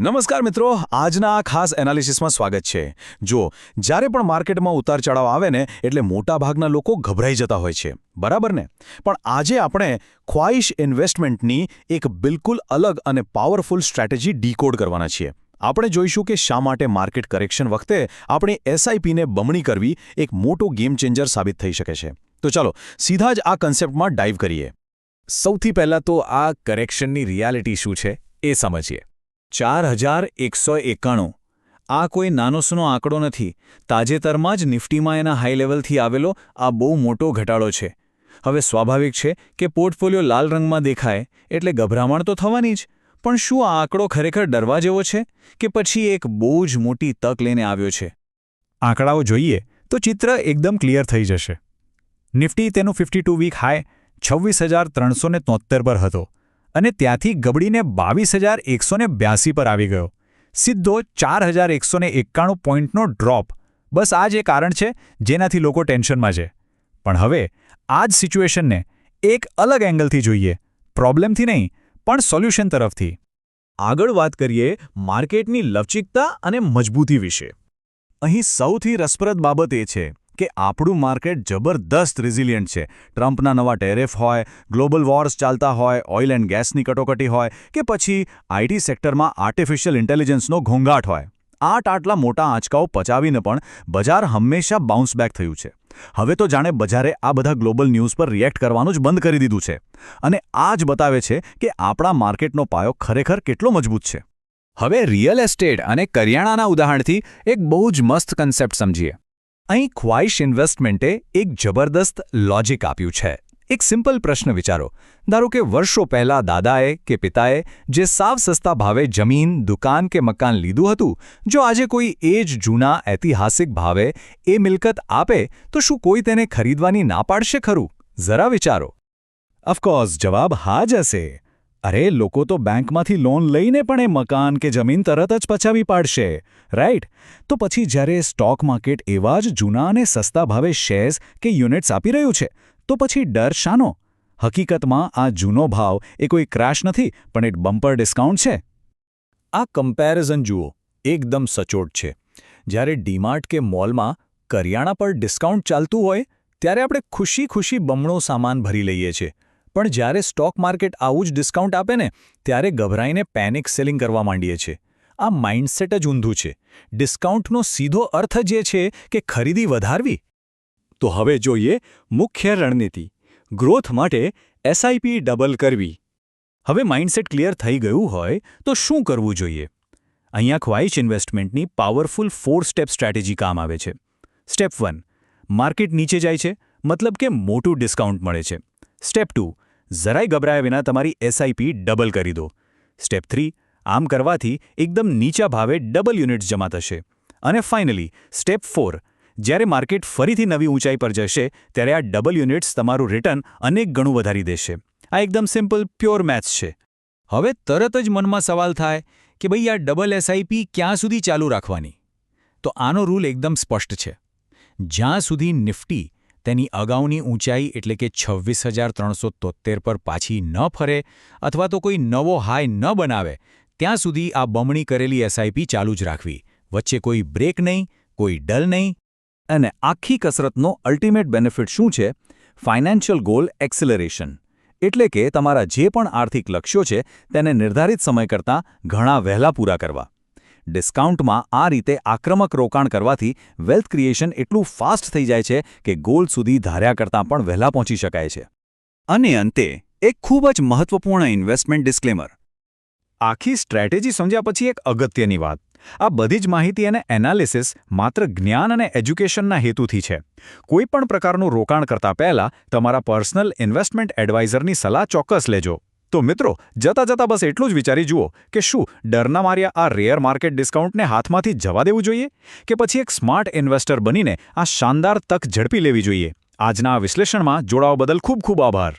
નમસ્કાર મિત્રો, આજના આ ખાસ એનાલિસિસમાં સ્વાગત છે। જો જ્યારે પણ માર્કેટમાં ઉતાર ચઢાવ આવે ને એટલે મોટાભાગના લોકો ગભરાઈ જતા હોય છે, બરાબર ને? પણ આજે આપણે ખ્વાઇશ ઇન્વેસ્ટમેન્ટની એક બિલકુલ અલગ અને પાવરફુલ સ્ટ્રેટેજી ડીકોડ કરવાના છીએ। આપણે જોઈશું કે શા માટે માર્કેટ કરેક્શન વખતે આપણી એસઆઈપીને બમણી કરવી એક મોટો ગેમ ચેન્જર સાબિત થઈ શકે છે। તો ચાલો સીધા જ આ કન્સેપ્ટમાં ડાઇવ કરીએ। સૌથી પહેલાં તો આ કરેક્શનની રિયાલિટી શું છે એ સમજીએ। 4191 આ કોઈ નાનોસૂનો આંકડો નથી। તાજેતરમાં જ નિફ્ટીમાં એના હાઈ લેવલથી આવેલો આ બહુ મોટો ઘટાડો છે। હવે સ્વાભાવિક છે કે પોર્ટફોલિયો લાલ રંગમાં દેખાય એટલે ગભરામણ તો થવાની જ, પણ શું આ આંકડો ખરેખર ડરવા જેવો છે કે પછી એક બહુ જ મોટી તક લઈને આવ્યો છે? આંકડાઓ જોઈએ તો ચિત્ર એકદમ ક્લિયર થઈ જશે। નિફ્ટી તેનું 52 વીક હાઈ 26,373 પર હતો અને ત્યાંથી ગબડીને 22,182 પર આવી ગયો। સીધો 4,191 પોઈન્ટનો ડ્રોપ। બસ આ જ એ કારણ છે જેનાથી લોકો ટેન્શનમાં છે। પણ હવે આ જ સિચ્યુએશનને એક અલગ એંગલથી જોઈએ, પ્રોબ્લેમથી નહીં પણ સોલ્યુશન તરફથી। આગળ વાત કરીએ માર્કેટની લવચિકતા અને મજબૂતી વિશે। અહીં સૌથી રસપ્રદ બાબત એ છે કે આપણું માર્કેટ જબરદસ્ત રિઝિલિયન્ટ છે। ટ્રમ્પના નવા ટેરિફ હોય, ગ્લોબલ વોર્સ ચાલતા હોય, ઓઇલ એન્ડ ગેસની કટોકટી હોય કે પછી આઈટી સેક્ટરમાં આર્ટિફિશિયલ ઇન્ટેલિજન્સનો ઘોંઘાટ હોય, આટલા મોટા આંચકાઓ પચાવીને પણ બજાર હંમેશા બાઉન્સ બેક થયું છે। હવે તો જાણે બજારે આ બધા ગ્લોબલ ન્યૂઝ પર રિએક્ટ કરવાનું જ બંધ કરી દીધું છે અને આ જ બતાવે છે કે આપણા માર્કેટનો પાયો ખરેખર કેટલો મજબૂત છે। હવે રિયલ એસ્ટેટ અને કરિયાણાના ઉદાહરણથી એક બહુ જ મસ્ત કન્સેપ્ટ સમજીએ। અહીં ખ્વાઇશ ઇન્વેસ્ટમેન્ટે એક જબરદસ્ત લોજિક આપ્યું છે। એક સિમ્પલ પ્રશ્ન વિચારો, ધારો કે વર્ષો પહેલાં દાદાએ કે પિતાએ જે સાવ સસ્તા ભાવે જમીન, દુકાન કે મકાન લીધું હતું, જો આજે કોઈ એ જ જૂના ઐતિહાસિક ભાવે એ મિલકત આપે તો શું કોઈ તેને ખરીદવાની ના પાડશે ખરું? જરા વિચારો। ઓફકોર્સ જવાબ હા જ હશે। અરે લોકો તો બેંકમાંથી લોન લઈને પણ એ મકાન કે જમીન તરત જ પચાવી પાડશે, રાઈટ? તો પછી જ્યારે સ્ટોક માર્કેટ એવા જ જૂના અને સસ્તા ભાવે શેર્સ કે યુનિટ્સ આપી રહ્યું છે, તો પછી ડર શાનો? હકીકતમાં આ જૂનો ભાવ એ કોઈ ક્રેશ નથી પણ એક બમ્પર ડિસ્કાઉન્ટ છે। આ કમ્પેરિઝન જુઓ, એકદમ સચોટ છે। જ્યારે ડીમાર્ટ કે મોલમાં કરિયાણા પર ડિસ્કાઉન્ટ ચાલતું હોય ત્યારે આપણે ખુશી બમણો સામાન ભરી લઈએ છીએ, પણ જ્યારે સ્ટોક માર્કેટ આવું જ ડિસ્કાઉન્ટ આપે ને ત્યારે ગભરાઈને પેનિક સેલિંગ કરવા માંડીએ છીએ। આ માઇન્ડસેટ જ ઊંધું છે। ડિસ્કાઉન્ટનો સીધો અર્થ જ એ છે કે ખરીદી વધારવી। તો હવે જોઈએ મુખ્ય રણનીતિ, ગ્રોથ માટે એસઆઈપી ડબલ કરવી। હવે માઇન્ડસેટ ક્લિયર થઈ ગયું હોય તો શું કરવું જોઈએ? અહીંયા ખ્વાઇશ ઇન્વેસ્ટમેન્ટની પાવરફુલ 4 સ્ટેપ સ્ટ્રેટેજી કામ આવે છે। સ્ટેપ 1, માર્કેટ નીચે જાય છે મતલબ કે મોટું ડિસ્કાઉન્ટ મળે છે। સ્ટેપ 2, જરાય ગભરાયા વિના તમારી એસઆઈપી ડબલ કરી દો। સ્ટેપ 3, આમ કરવાથી એકદમ નીચા ભાવે ડબલ યુનિટ્સ જમા થશે। અને ફાઇનલી સ્ટેપ 4, જ્યારે માર્કેટ ફરીથી નવી ઊંચાઈ પર જશે ત્યારે આ ડબલ યુનિટ્સ તમારું રિટર્ન અનેક ગણું વધારી દેશે। આ એકદમ સિમ્પલ પ્યોર મેથ્સ છે। હવે તરત જ મનમાં સવાલ થાય કે ભાઈ આ ડબલ એસઆઈપી ક્યાં સુધી ચાલુ રાખવાની? તો આનો રૂલ એકદમ સ્પષ્ટ છે। જ્યાં સુધી નિફ્ટી તેની અગાઉની ઊંચાઈ એટલે કે 26,373 પર પાછી ન ફરે અથવા તો કોઈ નવો હાઈ ન બનાવે ત્યાં સુધી આ બમણી કરેલી એસઆઈપી ચાલુ જ રાખવી। વચ્ચે કોઈ બ્રેક નહીં, કોઈ ડલ નહીં। અને આખી કસરતનો અલ્ટિમેટ બેનિફિટ શું છે? ફાઇનાન્શિયલ ગોલ એક્સિલરેશન, એટલે કે તમારા જે પણ આર્થિક લક્ષ્યો છે તેને નિર્ધારિત સમય કરતાં ઘણા વહેલા પૂરા કરવા। ડિસ્કાઉન્ટમાં આ રીતે આક્રમક રોકાણ કરવાથી વેલ્થ ક્રિએશન એટલું ફાસ્ટ થઈ જાય છે કે ગોલ સુધી ધાર્યા કરતાં પણ વહેલા પહોંચી શકાય છે। અને અંતે એક ખૂબ જ મહત્વપૂર્ણ ઇન્વેસ્ટમેન્ટ ડિસ્ક્લેમર। આખી સ્ટ્રેટેજી સમજ્યા પછી એક અગત્યની વાત, આ બધી જ માહિતી અને એનાલિસિસ માત્ર જ્ઞાન અને એજ્યુકેશનના હેતુથી છે। કોઈ પણ પ્રકારનું રોકાણ કરતા પહેલાં તમારા પર્સનલ ઇન્વેસ્ટમેન્ટ એડવાઇઝરની સલાહ ચોક્કસ લેજો। તો મિત્રો, જતાં બસ એટલું જ વિચારી જુઓ કે શું ડરના માર્યા આ રેયર માર્કેટ ડિસ્કાઉન્ટને હાથમાંથી જવા દેવું જોઈએ કે પછી એક સ્માર્ટ ઇન્વેસ્ટર બનીને આ શાનદાર તક ઝડપી લેવી જોઈએ? આજના આ વિશ્લેષણમાં જોડાવા બદલ ખૂબ આભાર।